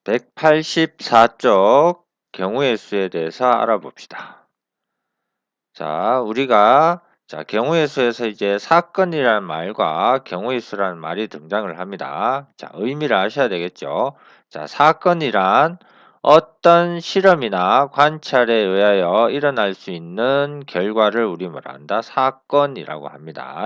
184쪽 경우의 수에 대해서 알아봅시다. 자, 우리가 경우의 수에서 이제 사건이라는 말과 경우의 수라는 말이 등장을 합니다. 자, 의미를 아셔야 되겠죠. 자, 사건이란 어떤 실험이나 관찰에 의하여 일어날 수 있는 결과를 우리 뭐라 한다? 사건이라고 합니다.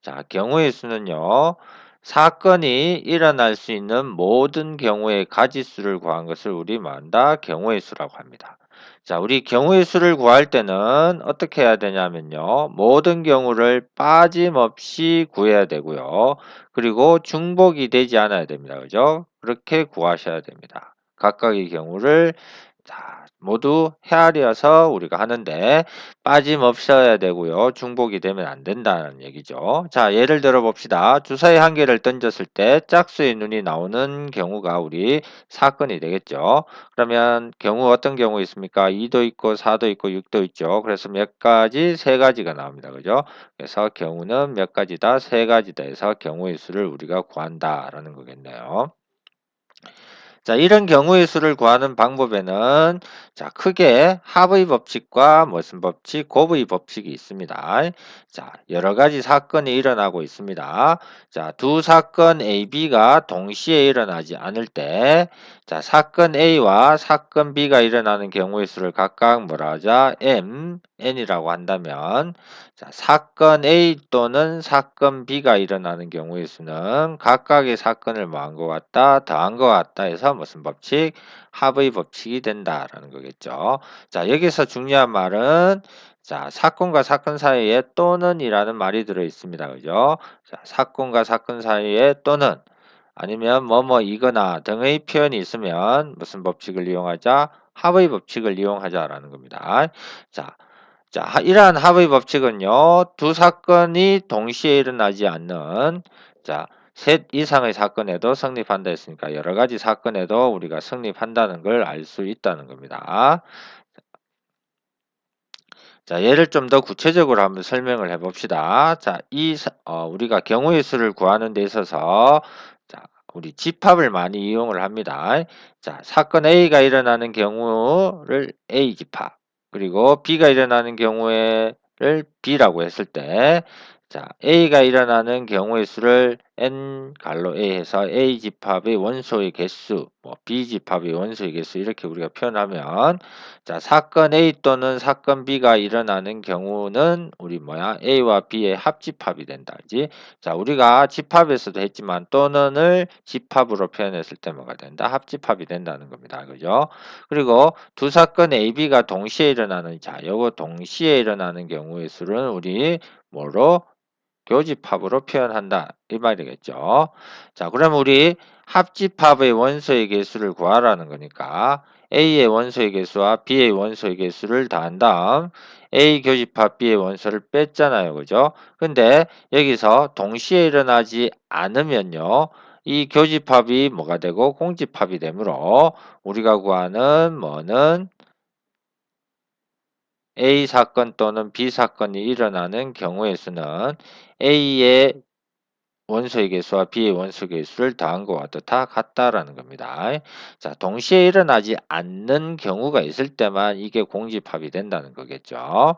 자, 경우의 수는요. 사건이 일어날 수 있는 모든 경우의 가지수를 구한 것을 우리 뭐한다? 경우의 수라고 합니다. 자, 우리 경우의 수를 구할 때는 어떻게 해야 되냐면요. 모든 경우를 빠짐없이 구해야 되고요. 그리고 중복이 되지 않아야 됩니다. 그죠? 그렇게 구하셔야 됩니다. 각각의 경우를 모두 헤아려서 우리가 하는데 빠짐없어야 되고요. 중복이 되면 안 된다는 얘기죠. 자, 예를 들어 봅시다. 주사위 한 개를 던졌을 때 짝수의 눈이 나오는 경우가 우리 사건이 되겠죠. 그러면 경우 어떤 경우 있습니까? 2도 있고 4도 있고 6도 있죠. 그래서 몇 가지? 세 가지가 나옵니다. 그죠? 그래서 경우는 몇 가지다? 세 가지다 해서 경우의 수를 우리가 구한다라는 거겠네요. 자, 이런 경우의 수를 구하는 방법에는 크게 합의 법칙과 무슨 법칙, 곱의 법칙이 있습니다. 자, 여러 가지 사건이 일어나고 있습니다. 자, 두 사건 A, B가 동시에 일어나지 않을 때, 자, 사건 A와 사건 B가 일어나는 경우의 수를 각각 뭐라 하자? M, N이라고 한다면, 자, 사건 A 또는 사건 B가 일어나는 경우의 수는 각각의 사건을 뭐한 것 같다, 더한 것 같다 해서 무슨 법칙? 합의 법칙이 된다라는 거겠죠. 자, 여기서 중요한 말은 사건과 사건 사이에 또는이라는 말이 들어 있습니다. 그죠? 자, 사건과 사건 사이에 또는 아니면 뭐뭐이거나 등의 표현이 있으면 무슨 법칙을 이용하자? 합의 법칙을 이용하자라는 겁니다. 자, 이러한 합의 법칙은요, 두 사건이 동시에 일어나지 않는, 셋 이상의 사건에도 성립한다 했으니까 여러 가지 사건에도 우리가 성립한다는 걸 알 수 있다는 겁니다. 자, 예를 좀 더 구체적으로 한번 설명을 해 봅시다. 자, 우리가 경우의 수를 구하는 데 있어서, 우리 집합을 많이 이용을 합니다. 자, 사건 A가 일어나는 경우를 A 집합, 그리고 B가 일어나는 경우를 B라고 했을 때, A가 일어나는 경우의 수를 N 갈로 A 해서 A 집합의 원소의 개수, B 집합의 원소의 개수 이렇게 우리가 표현하면 사건 A 또는 사건 B가 일어나는 경우는 우리 A와 B의 합집합이 된다. 그지? 자, 우리가 집합에서도 했지만 또는을 집합으로 표현했을 때 뭐가 된다? 합집합이 된다는 겁니다. 그죠? 그리고 두 사건 A, B가 동시에 일어나는 요거 동시에 일어나는 경우의 수는 우리 뭐로? 교집합으로 표현한다. 이 말이겠죠. 자, 그러면 우리 합집합의 원소의 개수를 구하라는 거니까 A의 원소의 개수와 B의 원소의 개수를 더한 다음 A 교집합 B의 원소를 뺐잖아요. 그죠? 근데 여기서 동시에 일어나지 않으면요. 이 교집합이 뭐가 되고 공집합이 되므로 우리가 구하는 뭐는 A 사건 또는 B 사건이 일어나는 경우의 수는 A의 원소의 개수와 B의 원소의 개수를 더한 것과 다 같다라는 겁니다. 자, 동시에 일어나지 않는 경우가 있을 때만 이게 공집합이 된다는 거겠죠.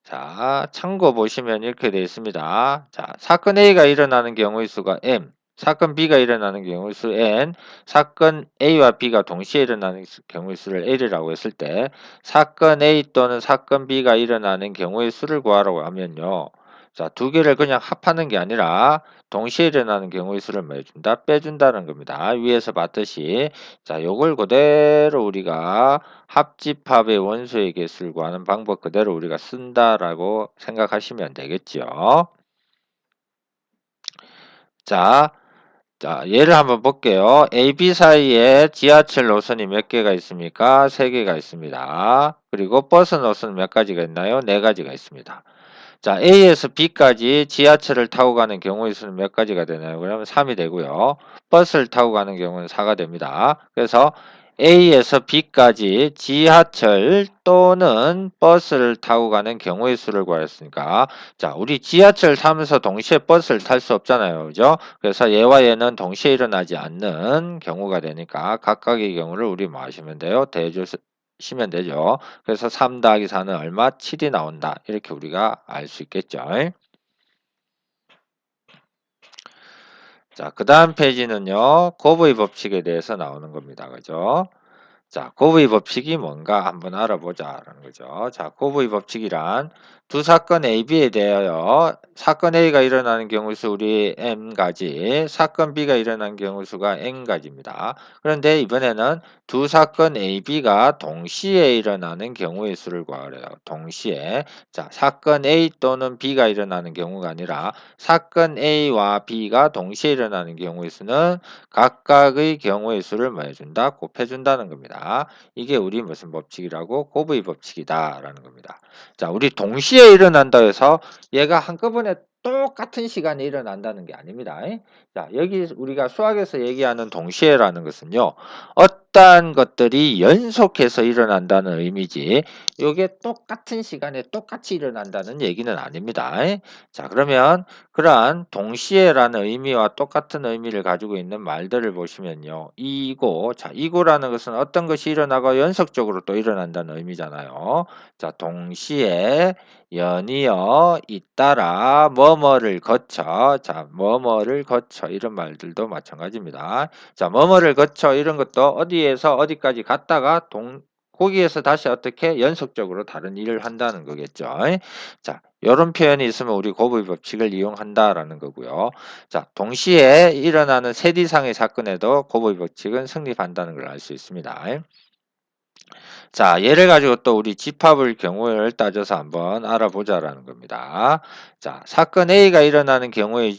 자, 참고 보시면 이렇게 되어 있습니다. 자, 사건 A가 일어나는 경우의 수가 M, 사건 B가 일어나는 경우의 수 N, 사건 A와 B가 동시에 일어나는 경우의 수를 L이라고 했을 때 사건 A 또는 사건 B가 일어나는 경우의 수를 구하라고 하면요. 자, 두 개를 그냥 합하는 게 아니라 동시에 일어나는 경우의 수를 뭐 해준다? 빼준다는 겁니다. 위에서 봤듯이 요걸 그대로 우리가 합집합의 원소의 개수를 구하는 방법 그대로 우리가 쓴다라고 생각하시면 되겠죠. 자, 예를 한번 볼게요. A, B 사이에 지하철 노선이 몇 개가 있습니까? 3개가 있습니다. 그리고 버스 노선은 몇 가지가 있나요? 4가지가 있습니다. 자, A에서 B까지 지하철을 타고 가는 경우의 수는 몇 가지가 되나요? 그러면 3이 되고요. 버스를 타고 가는 경우는 4가 됩니다. 그래서 A에서 B까지 지하철 또는 버스를 타고 가는 경우의 수를 구하였으니까 자, 우리 지하철 타면서 동시에 버스를 탈 수 없잖아요. 그죠? 그래서 얘와 얘는 동시에 일어나지 않는 경우가 되니까 각각의 경우를 우리 뭐 하시면 돼요? 대해주시면 되죠. 그래서 3 더하기 4는 얼마? 7이 나온다. 이렇게 우리가 알 수 있겠죠. 자, 그 다음 페이지는요. 곱의 법칙에 대해서 나오는 겁니다. 그죠? 자, 곱의 법칙이 뭔가 한번 알아보자라는 거죠. 자, 곱의 법칙이란 두 사건 A, B에 대하여 사건 A가 일어나는 경우 수 우리 M가지, 사건 B가 일어나는 경우 수가 N가지입니다. 그런데 이번에는 두 사건 A, B가 동시에 일어나는 경우의 수를 구하래요. 동시에. 자, 사건 A 또는 B가 일어나는 경우가 아니라 사건 A와 B가 동시에 일어나는 경우의 수는 각각의 경우의 수를 뭐 해준다? 곱해준다는 겁니다. 이게 우리 무슨 법칙이라고? 곱의 법칙이다라는 겁니다. 자, 우리 동시에 일어난다 해서 얘가 한꺼번에 똑같은 시간에 일어난다는 게 아닙니다. 자, 여기 우리가 수학에서 얘기하는 동시에라는 것은요. 어떠한 것들이 연속해서 일어난다는 의미지 이게 똑같은 시간에 똑같이 일어난다는 얘기는 아닙니다. 자, 그러면 그러한 동시에라는 의미와 똑같은 의미를 가지고 있는 말들을 보시면요. 이고, 자, 이고라는 것은 어떤 것이 일어나고 연속적으로 또 일어난다는 의미잖아요. 자, 동시에 연이어 잇따라 뭐뭐를 거쳐, 자, 뭐뭐를 거쳐 이런 말들도 마찬가지입니다. 자, 뭐뭐를 거쳐 이런 것도 어디에서 어디까지 갔다가 거기에서 다시 어떻게 연속적으로 다른 일을 한다는 거겠죠. 자, 요런 표현이 있으면 우리 곱의 법칙을 이용한다라는 거고요. 자, 동시에 일어나는 셋 이상의 사건에도 곱의 법칙은 성립한다는 걸 알 수 있습니다. 자, 얘를 가지고 또 우리 집합을 경우를 따져서 한번 알아보자라는 겁니다. 자, 사건 A가 일어나는 경우의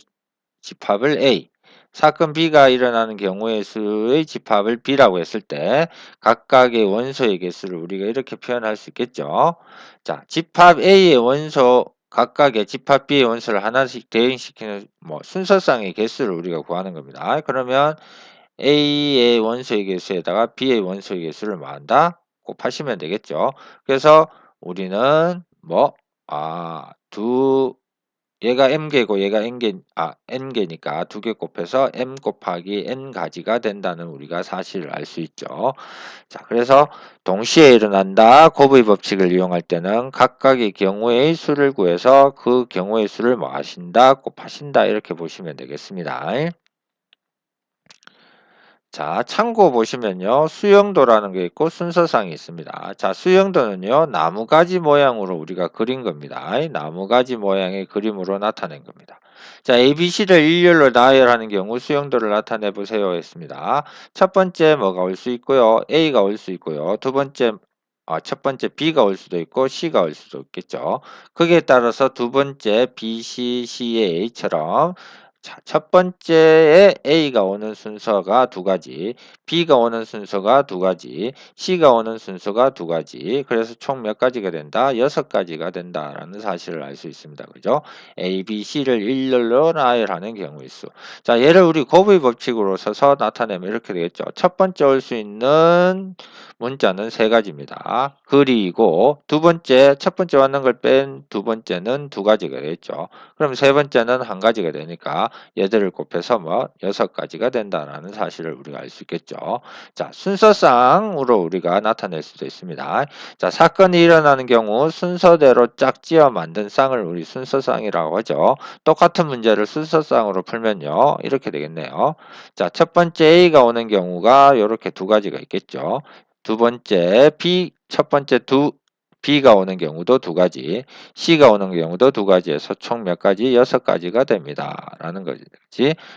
집합을 A, 사건 B가 일어나는 경우의 수의 집합을 B라고 했을 때 각각의 원소의 개수를 우리가 이렇게 표현할 수 있겠죠. 자, 집합 A의 원소 각각의 집합 B의 원소를 하나씩 대응시키는 뭐 순서상의 개수를 우리가 구하는 겁니다. 그러면 A의 원소의 개수에다가 B의 원소의 개수를 뭐 한다? 곱하시면 되겠죠. 그래서 우리는 뭐, 얘가 m개고 얘가 n개니까 두 개 곱해서 m 곱하기 n 가지가 된다는 우리가 사실을 알 수 있죠. 자, 그래서 동시에 일어난다 곱의 법칙을 이용할 때는 각각의 경우의 수를 구해서 그 경우의 수를 뭐 하신다? 곱하신다 이렇게 보시면 되겠습니다. 자, 참고 보시면요. 수영도라는 게 있고 순서상이 있습니다. 자, 수영도는요. 나무가지 모양으로 우리가 그린 겁니다. 나무가지 모양의 그림으로 나타낸 겁니다. 자, ABC를 일렬로 나열하는 경우 수영도를 나타내 보세요 했습니다. 첫 번째 뭐가 올 수 있고요. A가 올 수 있고요. 첫 번째 B가 올 수도 있고 C가 올 수도 있겠죠. 거기에 따라서 두 번째 B, C, A처럼 자, 첫 번째에 A가 오는 순서가 두 가지, B가 오는 순서가 두 가지, C가 오는 순서가 두 가지. 그래서 총 몇 가지가 된다? 6가지가 된다라는 사실을 알 수 있습니다. 그죠? A, B, C를 일렬로 나열하는 경우의 수. 자, 얘를 우리 곱의 법칙으로 써서 나타내면 이렇게 되겠죠. 첫 번째 올 수 있는 문자는 세 가지입니다. 그리고 첫 번째 왔는 걸 뺀 두 번째는 두 가지가 되겠죠. 그럼 세 번째는 한 가지가 되니까 얘들을 곱해서 뭐 6가지가 된다라는 사실을 우리가 알 수 있겠죠. 자, 순서상으로 우리가 나타낼 수도 있습니다. 자, 사건이 일어나는 경우 순서대로 짝지어 만든 쌍을 우리 순서상이라고 하죠. 똑같은 문제를 순서상으로 풀면요. 이렇게 되겠네요. 자, 첫 번째 A가 오는 경우가 이렇게 두 가지가 있겠죠. 두 번째 첫 번째 B가 오는 경우도 두 가지, C가 오는 경우도 두 가지에서 총 몇 가지? 6가지가 됩니다. 라는 거지.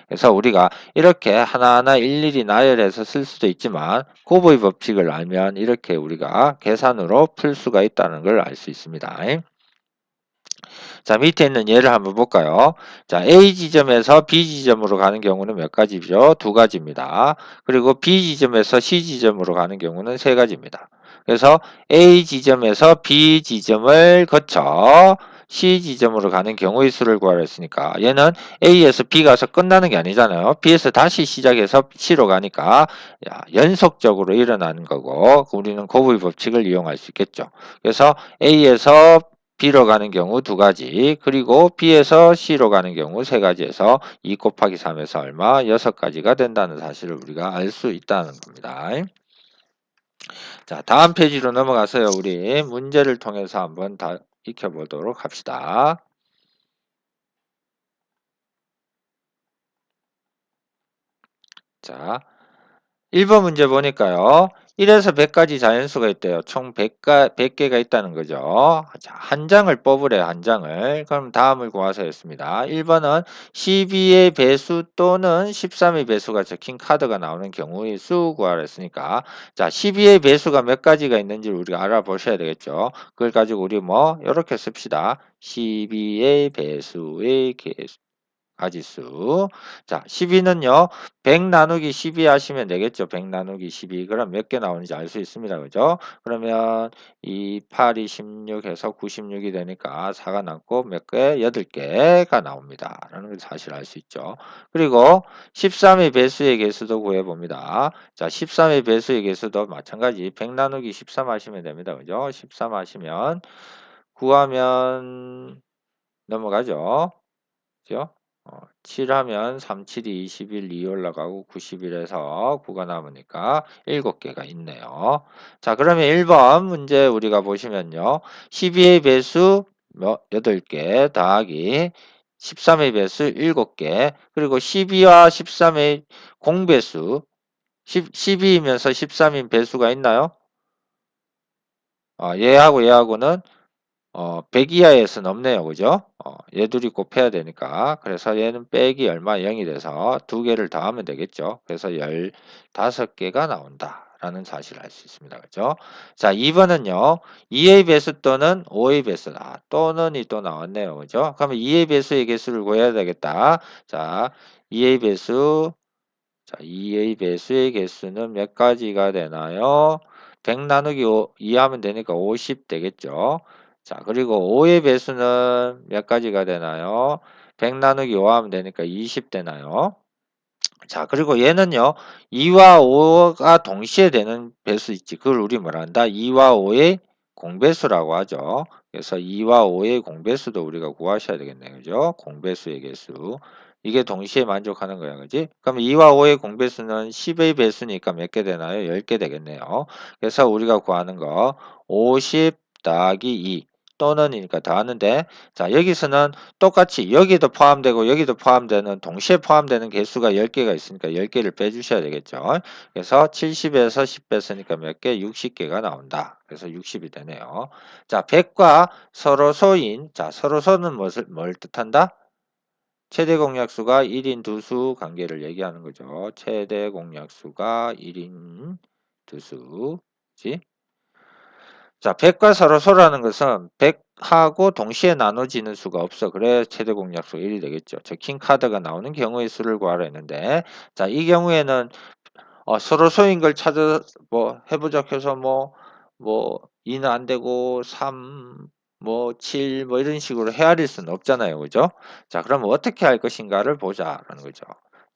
그래서 우리가 이렇게 하나하나 일일이 나열해서 쓸 수도 있지만 곱의 법칙을 알면 이렇게 우리가 계산으로 풀 수가 있다는 걸 알 수 있습니다. 자, 밑에 있는 예를 한번 볼까요? 자, A 지점에서 B 지점으로 가는 경우는 몇 가지죠? 두 가지입니다. 그리고 B 지점에서 C 지점으로 가는 경우는 세 가지입니다. 그래서 A 지점에서 B 지점을 거쳐 C 지점으로 가는 경우의 수를 구하라 했으니까 얘는 A에서 B 가서 끝나는 게 아니잖아요. B에서 다시 시작해서 C로 가니까 연속적으로 일어나는 거고 우리는 곱의 법칙을 이용할 수 있겠죠. 그래서 A에서 B로 가는 경우 두 가지, 그리고 B에서 C로 가는 경우 세 가지에서 2 곱하기 3에서 얼마? 6가지가 된다는 사실을 우리가 알 수 있다는 겁니다. 자, 다음 페이지로 넘어가서요. 우리 문제를 통해서 한번 다 익혀보도록 합시다. 자, 1번 문제 보니까요. 1에서 100까지 자연수가 있대요. 총 100개가 있다는 거죠. 자, 한 장을 뽑으래요. 한 장을. 그럼 다음을 구하서 했습니다. 1번은 12의 배수 또는 13의 배수가 적힌 카드가 나오는 경우의 수 구하라 했으니까 자, 12의 배수가 몇 가지가 있는지 우리가 알아보셔야 되겠죠. 그걸 가지고 우리 뭐 이렇게 씁시다. 12의 배수의 개수. 가지수. 자, 12는요, 100 나누기 12 하시면 되겠죠. 100 나누기 12. 그럼 몇 개 나오는지 알 수 있습니다. 그죠? 그러면 이 8이 16 해서 96이 되니까 4가 남고 몇 개? 8개가 나옵니다. 라는 걸 사실 알 수 있죠. 그리고 13의 배수의 개수도 구해봅니다. 자, 13의 배수의 개수도 마찬가지 100 나누기 13 하시면 됩니다. 그죠? 13 하시면 구하면 넘어가죠. 그죠? 7 하면 3, 7이 21, 2 올라가고 91에서 9가 남으니까 7개가 있네요. 자, 그러면 1번 문제 우리가 보시면요. 12의 배수 8개 더하기 13의 배수 7개, 그리고 12와 13의 공배수 12이면서 13인 배수가 있나요? 얘하고는 100 이하에서는 없네요. 그죠? 얘둘이 곱해야 되니까. 그래서 얘는 빼기 얼마? 0이 돼서 두 개를 더하면 되겠죠. 그래서 15개가 나온다. 라는 사실을 알 수 있습니다. 그죠? 자, 2번은요. 2의 배수 또는 5의 배수. 또는이 또 나왔네요. 그죠? 그러면 2의 배수의 개수를 구해야 되겠다. 자, 2의 배수. 자, 2의 배수의 개수는 몇 가지가 되나요? 100 나누기 2 하면 되니까 50 되겠죠. 자, 그리고 5의 배수는 몇 가지가 되나요? 100 나누기 5 하면 되니까 20 되나요? 자, 그리고 얘는요, 2와 5가 동시에 되는 배수 있지. 그걸 우리 뭐라 한다? 2와 5의 공배수라고 하죠. 그래서 2와 5의 공배수도 우리가 구하셔야 되겠네요. 그죠? 공배수의 개수. 이게 동시에 만족하는 거야. 그지? 그럼 2와 5의 공배수는 10의 배수니까 몇 개 되나요? 10개 되겠네요. 그래서 우리가 구하는 거 50 더하기 2 또는이니까 더하는데, 자, 여기서는 똑같이 여기도 포함되고 여기도 포함되는 동시에 포함되는 개수가 10개가 있으니까 10개를 빼주셔야 되겠죠. 그래서 70에서 10 뺐으니까 몇 개? 60개가 나온다. 그래서 60이 되네요. 자, 100과 서로소인, 자, 서로소는 뭘 뜻한다? 최대 공약수가 1인 두수 관계를 얘기하는 거죠. 최대 공약수가 1인 두수지. 자, 100과 서로소라는 것은 100하고 동시에 나눠지는 수가 없어. 그래 최대 공약수 1이 되겠죠. 적힌 카드가 나오는 경우의 수를 구하라 했는데, 자, 이 경우에는 서로소인 걸 찾아 해보자 해서 뭐 2는 안 되고 3, 7 이런 식으로 헤아릴 수는 없잖아요. 그죠? 자, 그럼 어떻게 할 것인가를 보자라는 거죠.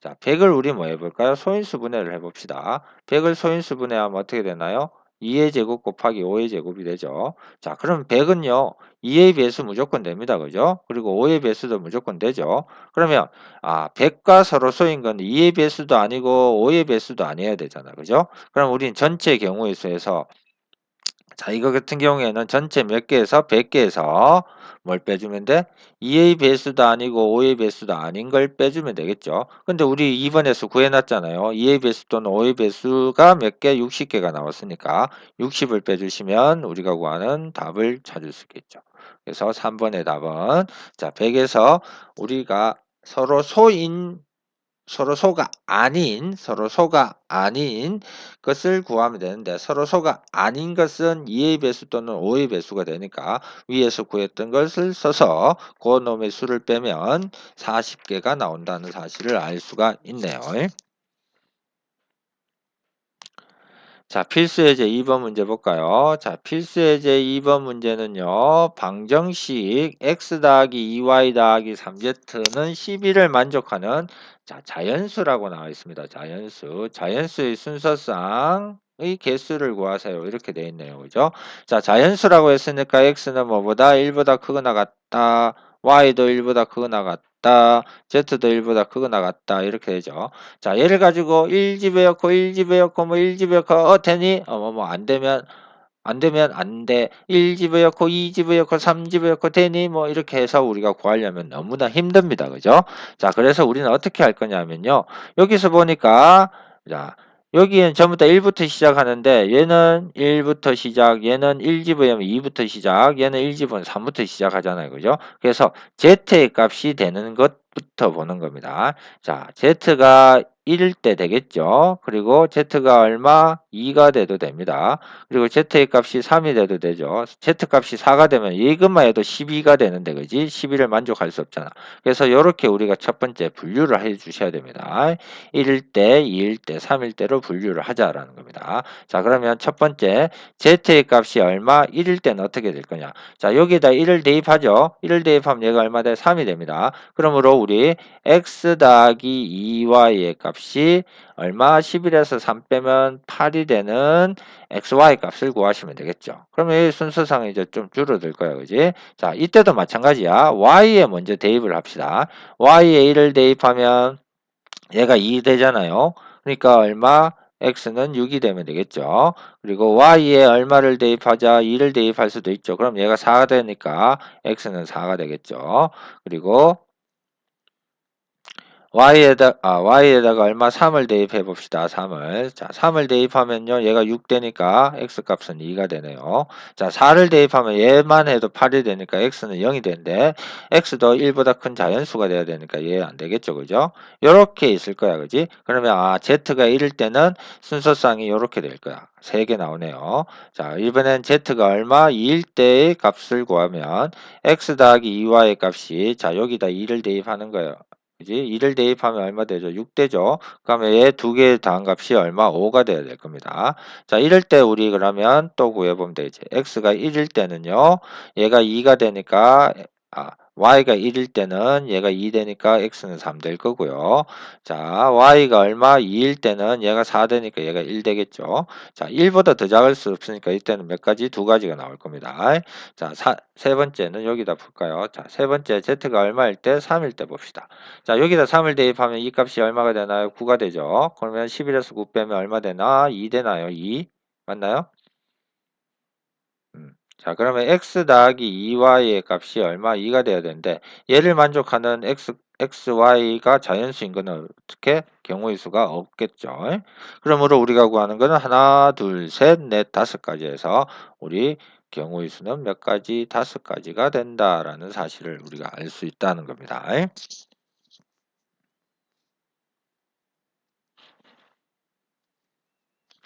자, 100을 우리 해볼까요? 소인수 분해를 해봅시다. 100을 소인수 분해하면 어떻게 되나요? 2의 제곱 곱하기 5의 제곱이 되죠. 자, 그럼 100은요, 2의 배수 무조건 됩니다. 그죠? 그리고 5의 배수도 무조건 되죠. 그러면 100과 서로소인 건 2의 배수도 아니고 5의 배수도 아니어야 되잖아. 그죠? 그럼 우린 전체 경우의 수에서, 자, 이거 같은 경우에는 전체 몇 개에서 100개에서 뭘 빼주면 돼? 2의 배수도 아니고 5의 배수도 아닌 걸 빼주면 되겠죠. 근데 우리 2번에서 구해놨잖아요. 2의 배수 또는 5의 배수가 몇 개? 60개가 나왔으니까 60을 빼주시면 우리가 구하는 답을 찾을 수 있겠죠. 그래서 3번의 답은, 자, 100에서 우리가 서로 소가 아닌 것을 구하면 되는데, 서로 소가 아닌 것은 2의 배수 또는 5의 배수가 되니까 위에서 구했던 것을 써서 그 놈의 수를 빼면 40개가 나온다는 사실을 알 수가 있네요. 자, 필수예제 2번 문제 볼까요? 자, 필수예제 2번 문제는요. 방정식 x 더하기 2y 더하기 3z는 12를 만족하는 자, 자연수라고 나와 있습니다. 자연수. 자연수의 순서상의 개수를 구하세요. 이렇게 되어 있네요. 그죠? 자, 자연수라고 했으니까 x는 뭐보다 1보다 크거나 같다. y도 1보다 크거나 같다. z도 1보다 크거나 같다. 이렇게 되죠. 자, 얘를 가지고 1집에였고 1집에였고 뭐 1집에였고 되니 뭐 안 되면 안 돼. 1집에였고 2집에였고 3집에였고 되니 뭐 이렇게 해서 우리가 구하려면 너무나 힘듭니다. 그죠? 자, 그래서 우리는 어떻게 할 거냐면요. 여기서 보니까 자, 여기엔 전부 다 1부터 시작하는데 얘는 1부터 시작, 얘는 1집이면 2부터 시작, 얘는 1집은 3부터 시작하잖아요. 그죠? 그래서 z의 값이 되는 것부터 보는 겁니다. 자, z가 1일 때 되겠죠. 그리고 z가 얼마? 2가 돼도 됩니다. 그리고 z의 값이 3이 돼도 되죠. z 값이 4가 되면 이것만 해도 12가 되는데 그지? 12를 만족할 수 없잖아. 그래서 이렇게 우리가 첫 번째 분류를 해 주셔야 됩니다. 1일 때, 2일 때, 3일 때로 분류를 하자라는 겁니다. 자, 그러면 첫 번째 z의 값이 얼마? 1일 때는 어떻게 될 거냐? 자, 여기에다 1을 대입하죠. 1을 대입하면 얘가 얼마 돼? 3이 됩니다. 그러므로 우리 x 더하기 2y의 값이 얼마? 11에서 3 빼면 8이 되는 xy 값을 구하시면 되겠죠. 그러면 이 순서상 이제 좀 줄어들 거예요. 그지? 자, 이때도 마찬가지야. y에 먼저 대입을 합시다. y에 1을 대입하면 얘가 2 되잖아요. 그러니까 얼마? x는 6이 되면 되겠죠. 그리고 y에 얼마를 대입하자? 2를 대입할 수도 있죠. 그럼 얘가 4가 되니까 x는 4가 되겠죠. 그리고 y에다가 얼마 3을 대입해 봅시다. 3을. 자, 3을 대입하면요. 얘가 6 되니까 x값은 2가 되네요. 자, 4를 대입하면 얘만 해도 8이 되니까 x는 0이 되는데 x도 1보다 큰 자연수가 돼야 되니까 얘 안 되겠죠. 그죠? 요렇게 있을 거야. 그지? 그러면 z가 1일 때는 순서상이 요렇게 될 거야. 3개 나오네요. 자, 이번엔 z가 얼마? 2일 때의 값을 구하면 x 더하기 2y의 값이 자, 여기다 2를 대입하는 거예요. 그지? 2를 대입하면 얼마 되죠? 6 되죠? 그러면 얘 두 개의 더한 값이 얼마? 5가 돼야 될 겁니다. 자, 이럴 때 우리 그러면 또 구해보면 되지. x가 1일 때는요. 얘가 2가 되니까 y가 1일 때는 얘가 2 되니까 x는 3 될 거고요. 자, y가 얼마? 2일 때는 얘가 4 되니까 얘가 1 되겠죠. 자, 1보다 더 작을 수 없으니까 이때는 몇 가지? 두 가지가 나올 겁니다. 자, 세 번째는 여기다 볼까요? 자, 세 번째 z가 얼마일 때? 3일 때 봅시다. 자, 여기다 3을 대입하면 이 값이 얼마가 되나요? 9가 되죠. 그러면 11에서 9 빼면 얼마 되나? 2 되나요? 2. 맞나요? 자, 그러면 x 더하기 2y의 값이 얼마? 2가 돼야 되는데 얘를 만족하는 xy가 자연수인 거는 어떻게? 경우의 수가 없겠죠. 그러므로 우리가 구하는 거는 하나, 둘, 셋, 넷, 다섯 가지 해서 우리 경우의 수는 몇 가지? 다섯 가지가 된다라는 사실을 우리가 알 수 있다는 겁니다.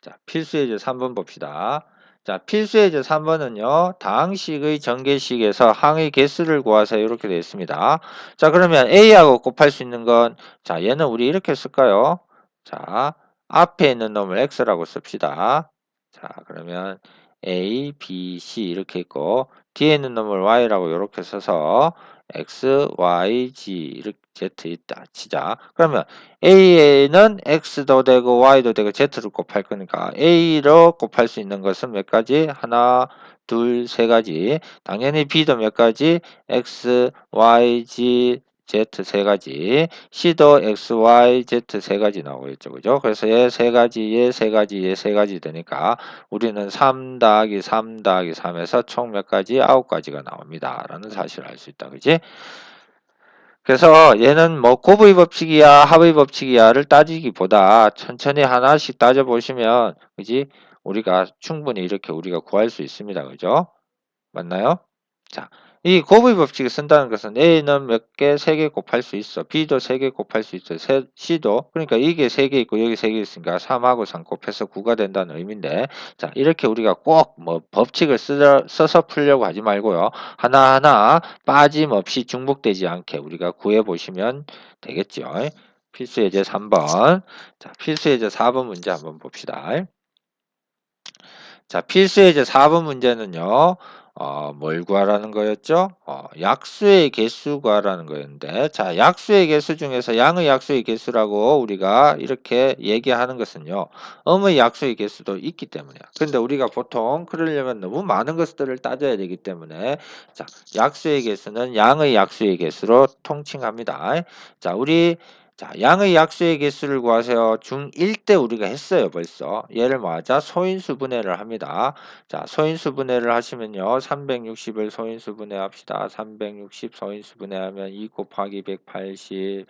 자, 필수예제 3번 봅시다. 자, 필수예제 3번은요. 다항식의 전개식에서 항의 개수를 구하세요. 이렇게 되어 있습니다. 자, 그러면 A하고 곱할 수 있는 건 자, 얘는 우리 이렇게 쓸까요? 자, 앞에 있는 놈을 X라고 씁시다. 자, 그러면 A, B, C 이렇게 있고 뒤에 있는 놈을 Y라고 이렇게 써서 X, Y, Z 이렇게 Z 있다 치자. 그러면 A에는 X도 되고 Y도 되고 Z를 곱할 거니까 A로 곱할 수 있는 것은 몇 가지? 하나, 둘, 세 가지. 당연히 B도 몇 가지? X, Y, Z, Z 세 가지. C도 X, Y, Z 세 가지 나오겠죠. 그죠? 그래서 얘 세 가지, 얘 세 가지, 얘 세 가지 되니까 우리는 3 더하기 3 더하기 3에서 총 몇 가지? 9가지가 나옵니다. 라는 사실을 알 수 있다. 그지? 그래서 얘는 뭐 곱의 법칙이야 합의 법칙이야를 따지기보다 천천히 하나씩 따져보시면 그지 우리가 충분히 이렇게 우리가 구할 수 있습니다. 그죠? 맞나요? 자, 이 곱의 법칙을 쓴다는 것은 A는 몇 개? 3개 곱할 수 있어. B도 3개 곱할 수 있어. C도. 그러니까 이게 3개 있고 여기 3개 있으니까 3하고 3 곱해서 9가 된다는 의미인데 자, 이렇게 우리가 꼭 뭐 법칙을 써서 풀려고 하지 말고요. 하나하나 빠짐없이 중복되지 않게 우리가 구해보시면 되겠죠. 필수 예제 3번. 자, 필수 예제 4번 문제 한번 봅시다. 자, 필수의 이제 4번 문제는요. 뭘 구하라는 거였죠? 약수의 개수 구하라는 거였는데, 자, 약수의 개수 중에서 양의 약수의 개수라고 우리가 이렇게 얘기하는 것은요, 음의 약수의 개수도 있기 때문이야. 근데 우리가 보통 그러려면 너무 많은 것들을 따져야 되기 때문에, 자, 약수의 개수는 양의 약수의 개수로 통칭합니다. 자, 자, 양의 약수의 개수를 구하세요. 중1 때 우리가 했어요, 벌써. 얘를 뭐 하자? 소인수 분해를 합니다. 자, 소인수 분해를 하시면요. 360을 소인수 분해합시다. 360 소인수 분해하면 2 곱하기 180,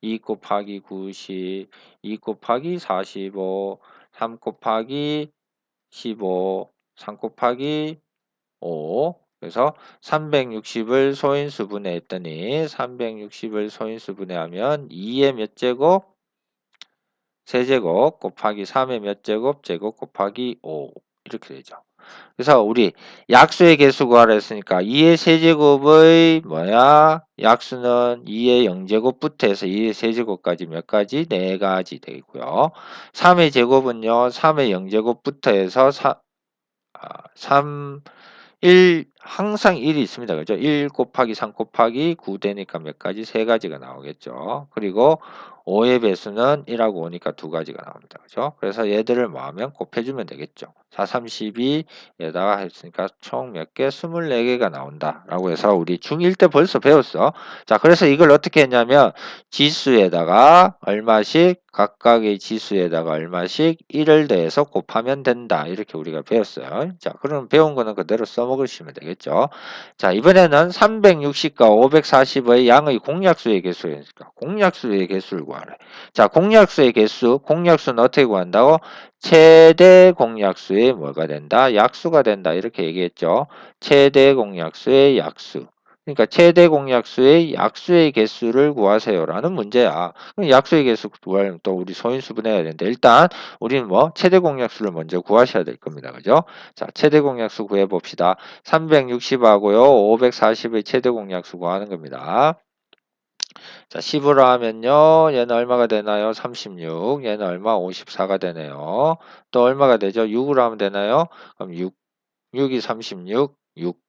2 곱하기 90, 2 곱하기 45, 3 곱하기 15, 3 곱하기 5. 그래서 360을 소인수 분해했더니 360을 소인수 분해하면 2의 몇 제곱? 세제곱 곱하기 3의 몇 제곱? 제곱 곱하기 5. 이렇게 되죠. 그래서 우리 약수의 개수 구하라 했으니까 2의 세제곱의 뭐야? 약수는 2의 0제곱부터 해서 2의 세제곱까지 몇 가지? 4가지 되고요. 3의 제곱은요. 3의 0제곱부터 해서 3 항상 1이 있습니다. 그죠? 1 곱하기 3 곱하기 9 되니까 몇 가지? 3가지가 나오겠죠. 그리고 5의 배수는 1하고 5니까 2가지가 나옵니다. 그죠? 그래서 얘들을 뭐 하면 곱해주면 되겠죠. 4, 32에다가 했으니까 총 몇 개? 24개가 나온다. 라고 해서 우리 중1 때 벌써 배웠어. 자, 그래서 이걸 어떻게 했냐면 지수에다가 얼마씩 각각의 지수에다가 얼마씩 1을 더해서 곱하면 된다. 이렇게 우리가 배웠어요. 자, 그럼 배운 거는 그대로 써먹으시면 되겠죠. 자, 이번에는 360과 540의 양의 공약수의 개수니까 공약수의 개수를 구하래. 자, 공약수의 개수, 공약수는 어떻게 구한다고? 최대 공약수의 뭐가 된다? 약수가 된다. 이렇게 얘기했죠. 최대 공약수의 약수. 그러니까 최대 공약수의 약수의 개수를 구하세요라는 문제야. 그럼 약수의 개수 구하려면 또 우리 소인수 분해해야 되는데 일단 우리는 뭐 최대 공약수를 먼저 구하셔야 될 겁니다. 그죠? 자, 최대 공약수 구해 봅시다. 360하고요. 540의 최대 공약수 구하는 겁니다. 자, 10으로 하면요. 얘는 얼마가 되나요? 36. 얘는 얼마? 54가 되네요. 또 얼마가 되죠? 6으로 하면 되나요? 그럼 6이 36, 6,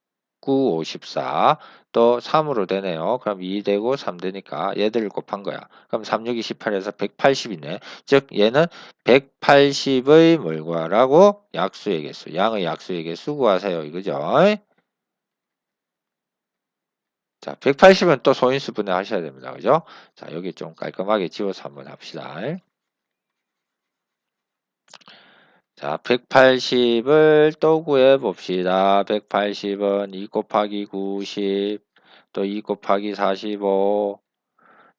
9, 54. 또 3으로 되네요. 그럼 2 되고 3 되니까 얘들을 곱한 거야. 그럼 3, 6이 18에서 180이네. 즉 얘는 180의 뭘 구하라고? 약수의 개수. 양의 약수의 개수 구하세요. 이거죠. 자, 180은 또 소인수 분해 하셔야 됩니다. 그죠? 자, 여기 좀 깔끔하게 지워서 한번 합시다. 자, 180을 또 구해 봅시다. 180은 2 곱하기 90, 또 2 곱하기 45,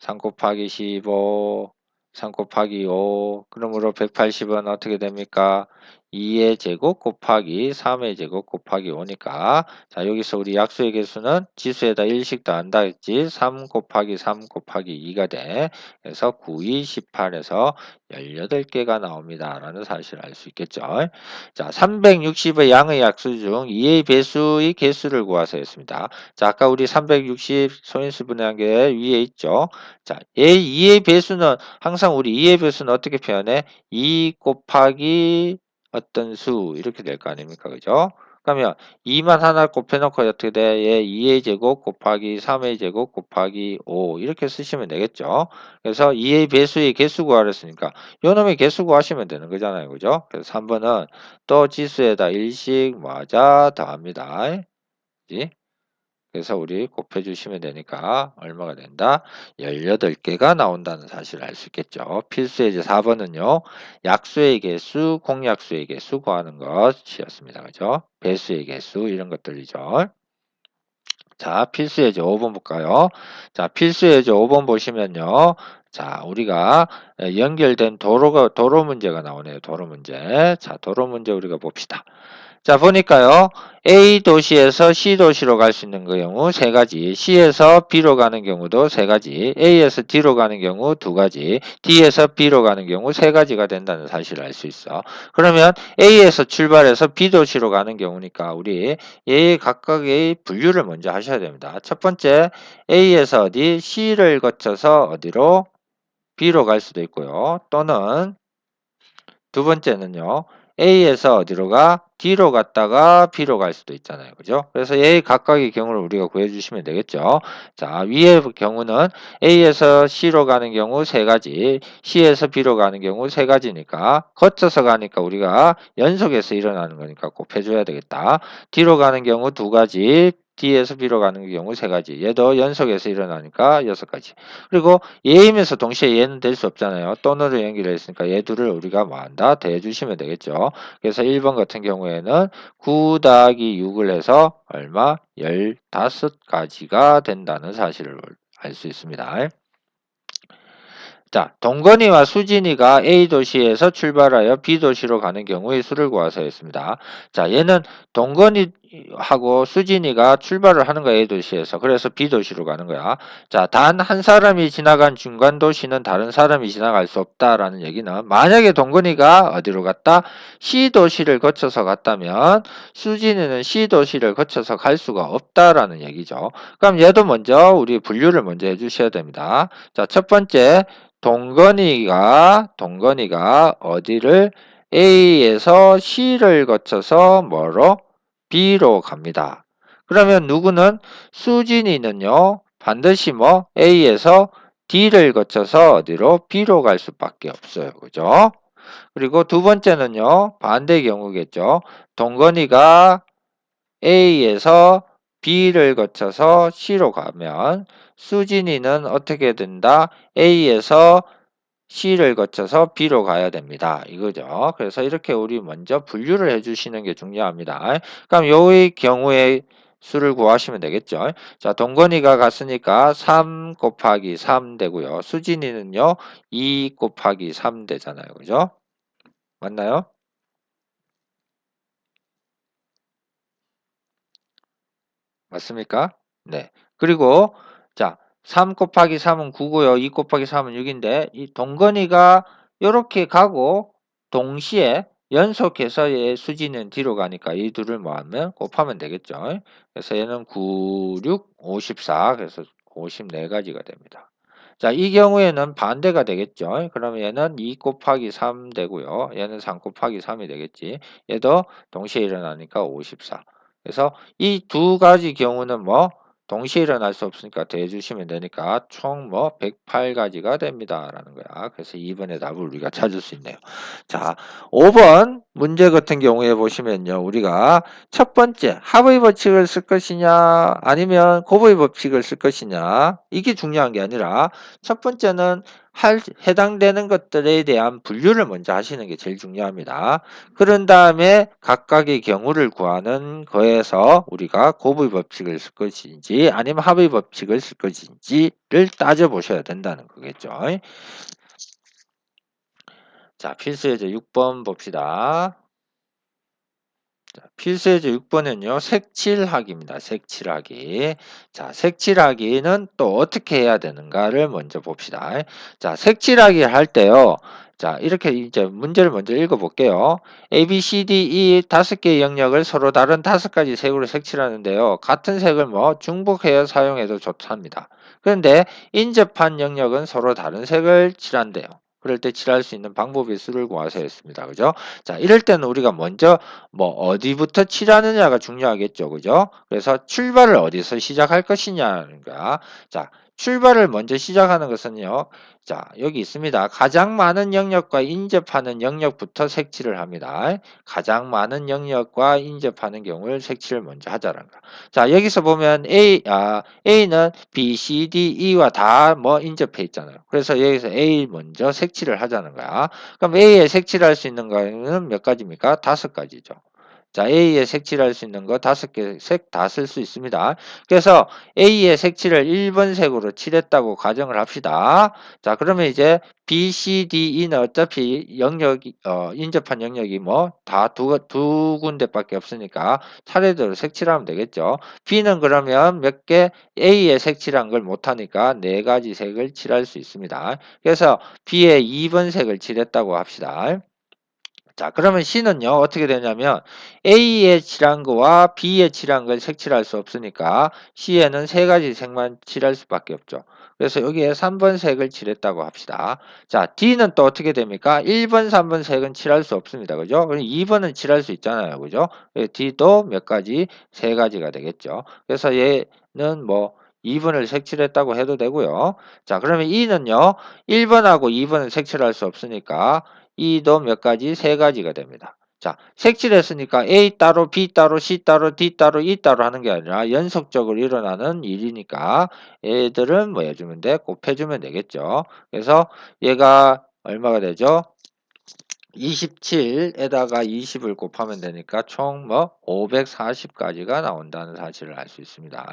3 곱하기 15, 3 곱하기 5. 그러므로 180은 어떻게 됩니까? 2의 제곱 곱하기 3의 제곱 곱하기 5니까 자, 여기서 우리 약수의 개수는 지수에다 1씩 더한다 했지. 3 곱하기 3 곱하기 2가 돼. 그래서 9, 2, 18에서 18개가 나옵니다. 라는 사실을 알 수 있겠죠. 자, 360의 양의 약수 중 2의 배수의 개수를 구하서 했습니다. 자, 아까 우리 360 소인수 분해한 게 위에 있죠. 자, 얘 2의 배수는 항상 우리 2의 배수는 어떻게 표현해? 2 곱하기 어떤 수 이렇게 될 거 아닙니까? 그죠? 그러면 2만 하나 곱해놓고 어떻게 돼? 얘 2의 제곱 곱하기 3의 제곱 곱하기 5 이렇게 쓰시면 되겠죠? 그래서 2의 배수의 개수 구하랬으니까 요놈의 개수 구하시면 되는 거잖아요. 그죠? 그래서 3번은 또 지수에다 1씩 맞아 더합니다. 그지? 그래서 우리 곱해주시면 되니까 얼마가 된다? 18개가 나온다는 사실을 알 수 있겠죠. 필수의 이제 4번은요. 약수의 개수, 공약수의 개수 구하는 것이었습니다. 그죠? 배수의 개수 이런 것들이죠. 자, 필수 예제 5번 볼까요? 자, 필수 예제 5번 보시면요. 자, 우리가 연결된 도로 문제가 나오네요. 도로 문제. 자, 도로 문제 우리가 봅시다. 자, 보니까요. A 도시에서 C 도시로 갈 수 있는 경우 세 가지, C에서 B로 가는 경우도 세 가지, A에서 D로 가는 경우 두 가지, D에서 B로 가는 경우 세 가지가 된다는 사실을 알 수 있어. 그러면 A에서 출발해서 B 도시로 가는 경우니까 우리 얘 각각의 분류를 먼저 하셔야 됩니다. 첫 번째, A에서 어디? C를 거쳐서 어디로? B로 갈 수도 있고요. 또는 두 번째는요. A에서 어디로 가? D로 갔다가 B로 갈 수도 있잖아요. 그죠? 그래서 A 각각의 경우를 우리가 구해주시면 되겠죠. 자, 위의 경우는 A에서 C로 가는 경우 세 가지, C에서 B로 가는 경우 세 가지니까 거쳐서 가니까 우리가 연속해서 일어나는 거니까 꼭 해줘야 되겠다. D로 가는 경우 두 가지, D에서 B로 가는 경우 세 가지. 얘도 연속해서 일어나니까 여섯 가지. 그리고 얘이면서 동시에 얘는 될 수 없잖아요. 또는으로 연결했으니까 얘 둘을 우리가 뭐 한다? 대주시면 되겠죠. 그래서 1번 같은 경우에는 9 더하기 6을 해서 얼마? 15가지가 된다는 사실을 알 수 있습니다. 자, 동건이와 수진이가 A 도시에서 출발하여 B 도시로 가는 경우의 수를 구하서 했습니다. 자, 얘는 동건이하고 수진이가 출발을 하는 거야, A 도시에서. 그래서 B 도시로 가는 거야. 자, 단 한 사람이 지나간 중간 도시는 다른 사람이 지나갈 수 없다라는 얘기는 만약에 동건이가 어디로 갔다? C 도시를 거쳐서 갔다면 수진이는 C 도시를 거쳐서 갈 수가 없다라는 얘기죠. 그럼 얘도 먼저 우리 분류를 먼저 해주셔야 됩니다. 자, 첫 번째. 동건이가 어디를 A에서 C를 거쳐서 뭐로? B로 갑니다. 그러면 누구는? 수진이는요, 반드시 뭐? A에서 D를 거쳐서 어디로? B로 갈 수밖에 없어요. 그죠? 그리고 두 번째는요, 반대 경우겠죠. 동건이가 A에서 B를 거쳐서 C로 가면 수진이는 어떻게 된다? A에서 C를 거쳐서 B로 가야 됩니다. 이거죠. 그래서 이렇게 우리 먼저 분류를 해주시는 게 중요합니다. 그럼 요의 경우에 수를 구하시면 되겠죠. 자, 동건이가 갔으니까 3 곱하기 3 되고요. 수진이는요, 2 곱하기 3 되잖아요. 그죠? 맞나요? 맞습니까? 네. 그리고 자, 3 곱하기 3은 9고요. 2 곱하기 3은 6인데 이 동건이가 요렇게 가고 동시에 연속해서 얘 수지는 뒤로 가니까 이 둘을 뭐 하면 곱하면 되겠죠. 그래서 얘는 9, 6, 54 그래서 54가지가 됩니다. 자, 이 경우에는 반대가 되겠죠. 그러면 얘는 2 곱하기 3 되고요. 얘는 3 곱하기 3이 되겠지. 얘도 동시에 일어나니까 54. 그래서 이 두 가지 경우는 뭐 동시에 일어날 수 없으니까 더해주시면 되니까 총 뭐 108가지가 됩니다라는 거야. 그래서 2번의 답을 우리가 찾을 수 있네요. 자, 5번 문제 같은 경우에 보시면요. 우리가 첫 번째 합의 법칙을 쓸 것이냐 아니면 곱의 법칙을 쓸 것이냐 이게 중요한 게 아니라 첫 번째는 해당되는 것들에 대한 분류를 먼저 하시는 게 제일 중요합니다. 그런 다음에 각각의 경우를 구하는 거에서 우리가 곱의 법칙을 쓸 것인지 아니면 합의 법칙을 쓸 것인지를 따져보셔야 된다는 거겠죠. 자, 필수예제 6번 봅시다. 자, 필수예제 6번은요, 색칠하기입니다. 색칠하기. 자, 색칠하기는 또 어떻게 해야 되는가를 먼저 봅시다. 자, 색칠하기 할 때요. 자, 이렇게 이제 문제를 먼저 읽어볼게요. A, B, C, D, E 다섯 개의 영역을 서로 다른 다섯 가지 색으로 색칠하는데요. 같은 색을 뭐 중복해서 사용해도 좋답니다. 그런데 인접한 영역은 서로 다른 색을 칠한대요. 그럴 때 칠할 수 있는 방법의 수를 구하서 했습니다. 그죠? 자, 이럴 때는 우리가 먼저 뭐 어디부터 칠하느냐가 중요하겠죠. 그죠? 그래서 출발을 어디서 시작할 것이냐는 거야. 자, 출발을 먼저 시작하는 것은요. 자, 여기 있습니다. 가장 많은 영역과 인접하는 영역부터 색칠을 합니다. 가장 많은 영역과 인접하는 경우를 색칠을 먼저 하자는 거. 자, 여기서 보면 A는 B, C, D, E와 다 뭐 인접해 있잖아요. 그래서 여기서 A 먼저 색칠을 하자는 거야. 그럼 A에 색칠할 수 있는 거는 몇 가지입니까? 5가지죠. 자, A에 색칠할 수 있는 거 5개 색 다 쓸 수 있습니다. 그래서 A에 색칠을 1번 색으로 칠했다고 가정을 합시다. 자, 그러면 이제 B, C, D, E는 어차피 영역이, 인접한 영역이 뭐 다 두 군데밖에 없으니까 차례대로 색칠하면 되겠죠. B는 그러면 몇 개? A에 색칠한 걸 못하니까 4가지 색을 칠할 수 있습니다. 그래서 B에 2번 색을 칠했다고 합시다. 자, 그러면 C는요, 어떻게 되냐면, A에 칠한 거와 B에 칠한 걸 색칠할 수 없으니까, C에는 3가지 색만 칠할 수밖에 없죠. 그래서 여기에 3번 색을 칠했다고 합시다. 자, D는 또 어떻게 됩니까? 1번, 3번 색은 칠할 수 없습니다. 그죠? 그럼 2번은 칠할 수 있잖아요. 그죠? D도 몇 가지? 세 가지가 되겠죠. 그래서 얘는 뭐 2번을 색칠했다고 해도 되고요. 자, 그러면 E는요. 1번하고 2번은 색칠할 수 없으니까 E도 몇 가지? 세 가지가 됩니다. 자, 색칠했으니까 A 따로, B 따로, C 따로, D 따로, E 따로 하는 게 아니라 연속적으로 일어나는 일이니까 얘들은 뭐 해주면 돼? 곱해주면 되겠죠. 그래서 얘가 얼마가 되죠? 27에다가 20을 곱하면 되니까 총 뭐 540까지가 나온다는 사실을 알 수 있습니다.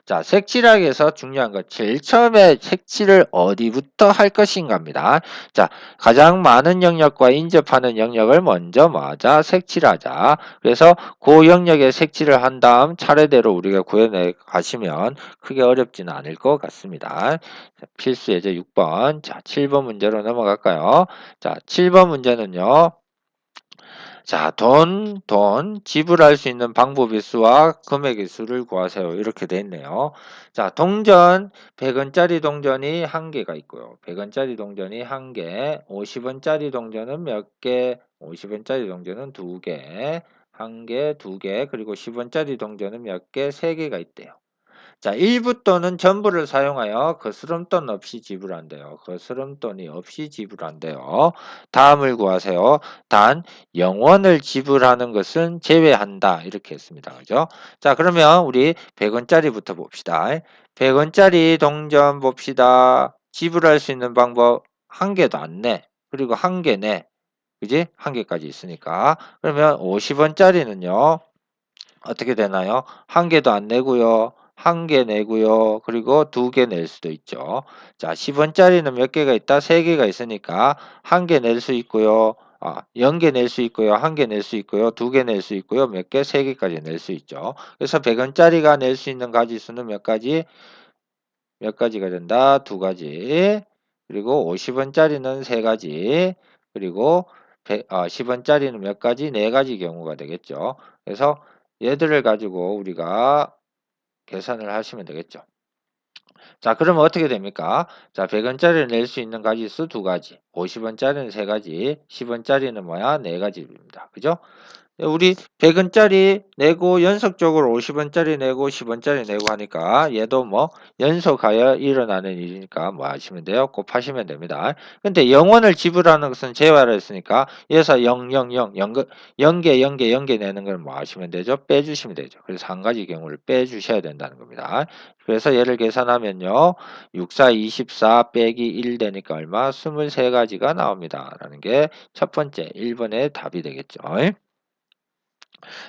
자, 색칠학에서 중요한 거 제일 처음에 색칠을 어디부터 할 것인가입니다. 자, 가장 많은 영역과 인접하는 영역을 먼저 맞아 색칠하자. 그래서 그 영역에 색칠을 한 다음 차례대로 우리가 구해내 가시면 크게 어렵지는 않을 것 같습니다. 자, 필수 예제 6번. 자, 7번 문제로 넘어갈까요? 자, 7번 문제는요. 자, 지불할 수 있는 방법의 수와 금액의 수를 구하세요. 이렇게 돼 있네요. 자, 동전, 100원짜리 동전이 한 개가 있고요. 100원짜리 동전이 한 개, 50원짜리 동전은 몇 개, 50원짜리 동전은 두 개, 한 개, 두 개, 그리고 10원짜리 동전은 몇 개, 세 개가 있대요. 자, 일부 또는 전부를 사용하여 거스름돈 없이 지불한대요. 거스름돈이 없이 지불한대요. 다음을 구하세요. 단, 영원을 지불하는 것은 제외한다. 이렇게 했습니다. 그죠? 자, 그러면 우리 100원짜리부터 봅시다. 100원짜리 동전 봅시다. 지불할 수 있는 방법 한 개도 안 내. 그리고 한 개 내. 그지? 한 개까지 있으니까. 그러면 50원짜리는요. 어떻게 되나요? 한 개도 안 내고요. 한 개 내고요. 그리고 두 개 낼 수도 있죠. 자, 10원짜리는 몇 개가 있다? 세 개가 있으니까 한 개 낼 수 있고요. 0개 낼 수 있고요. 한 개 낼 수 있고요. 두 개 낼 수 있고요. 몇 개? 세 개까지 낼 수 있죠. 그래서 100원짜리가 낼 수 있는 가지수는 몇 가지? 몇 가지가 된다? 두 가지. 그리고 50원짜리는 세 가지. 그리고 10원짜리는 몇 가지? 네 가지 경우가 되겠죠. 그래서 얘들을 가지고 우리가 계산을 하시면 되겠죠. 자, 그러면 어떻게 됩니까? 자, 100원짜리를 낼 수 있는 가지수 두 가지, 50원짜리는 세 가지, 10원짜리는 뭐야? 네 가지입니다. 그죠? 우리 100원짜리 내고 연속적으로 50원짜리 내고 10원짜리 내고 하니까 얘도 뭐 연속하여 일어나는 일이니까 뭐 하시면 돼요? 곱하시면 됩니다. 근데 영원을 지불하는 것은 제외를 했으니까 여기서 0, 0, 0, 0, 0개, 0개, 0개 내는 걸 뭐 하시면 되죠? 빼주시면 되죠. 그래서 한 가지 경우를 빼주셔야 된다는 겁니다. 그래서 얘를 계산하면요. 6, 4, 24 빼기 1 되니까 얼마? 23가지가 나옵니다. 라는 게 첫 번째 1번의 답이 되겠죠.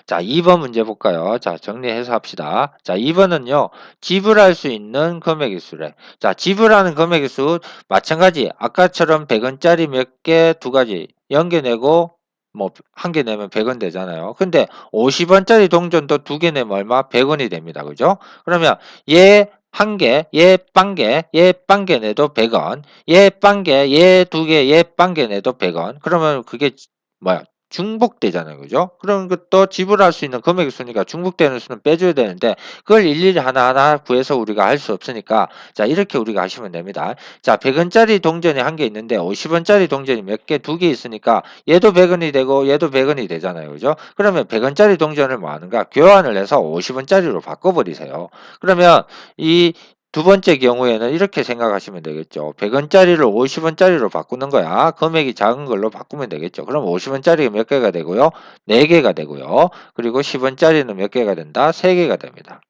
자, 2번 문제 볼까요? 자, 정리해서 합시다. 자, 2번은요, 지불할 수 있는 금액의 수래. 자, 지불하는 금액의 수, 마찬가지. 아까처럼 100원짜리 몇 개, 두 가지. 0개 내고, 뭐, 한 개 내면 100원 되잖아요. 근데 50원짜리 동전도 두 개 내면 얼마? 100원이 됩니다. 그죠? 그러면 얘 한 개, 얘 빵개, 얘 빵개 내도 100원, 얘 빵개, 얘 두 개, 얘 빵개 내도 100원. 그러면 그게 뭐야? 중복되잖아요. 그죠? 그런 것도 지불할 수 있는 금액이 있으니까 중복되는 수는 빼줘야 되는데 그걸 일일이 하나하나 구해서 우리가 할 수 없으니까 자 이렇게 우리가 하시면 됩니다. 자 100원짜리 동전이 한 개 있는데 50원짜리 동전이 몇 개? 두 개 있으니까 얘도 100원이 되고 얘도 100원이 되잖아요. 그죠? 그러면 100원짜리 동전을 뭐 하는가? 교환을 해서 50원짜리로 바꿔버리세요. 그러면 이 두 번째 경우에는 이렇게 생각하시면 되겠죠. 100원짜리를 50원짜리로 바꾸는 거야. 금액이 작은 걸로 바꾸면 되겠죠. 그럼 50원짜리가 몇 개가 되고요? 4개가 되고요. 그리고 10원짜리는 몇 개가 된다? 3개가 됩니다.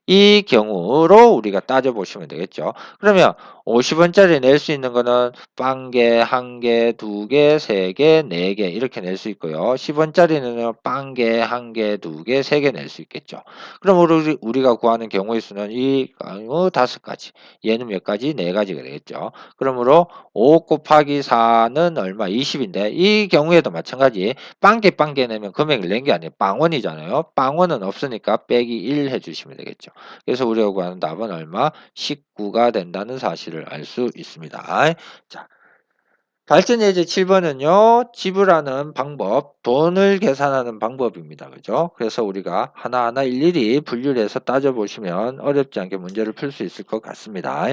이 경우로 우리가 따져보시면 되겠죠. 그러면 50원짜리 낼 수 있는 거는 빵개, 한 개, 두 개, 세 개, 네 개 이렇게 낼 수 있고요. 10원짜리는 빵개, 한 개, 두 개, 세 개 낼 수 있겠죠. 그럼 우리가 구하는 경우의 수는 이 경우 5가지. 얘는 몇 가지? 4가지가 되겠죠. 그러므로 5 곱하기 4는 얼마? 20인데 이 경우에도 마찬가지. 빵개 내면 금액을 낸 게 아니에요. 빵원이잖아요. 빵원은 없으니까 빼기 1 해주시면 되겠죠. 그래서 우리가 구하는 답은 얼마? 19가 된다는 사실을 알 수 있습니다. 자, 발전 예제 7번은요. 지불하는 방법, 돈을 계산하는 방법입니다. 그죠? 그래서 우리가 하나하나 일일이 분류를 해서 따져보시면 어렵지 않게 문제를 풀 수 있을 것 같습니다.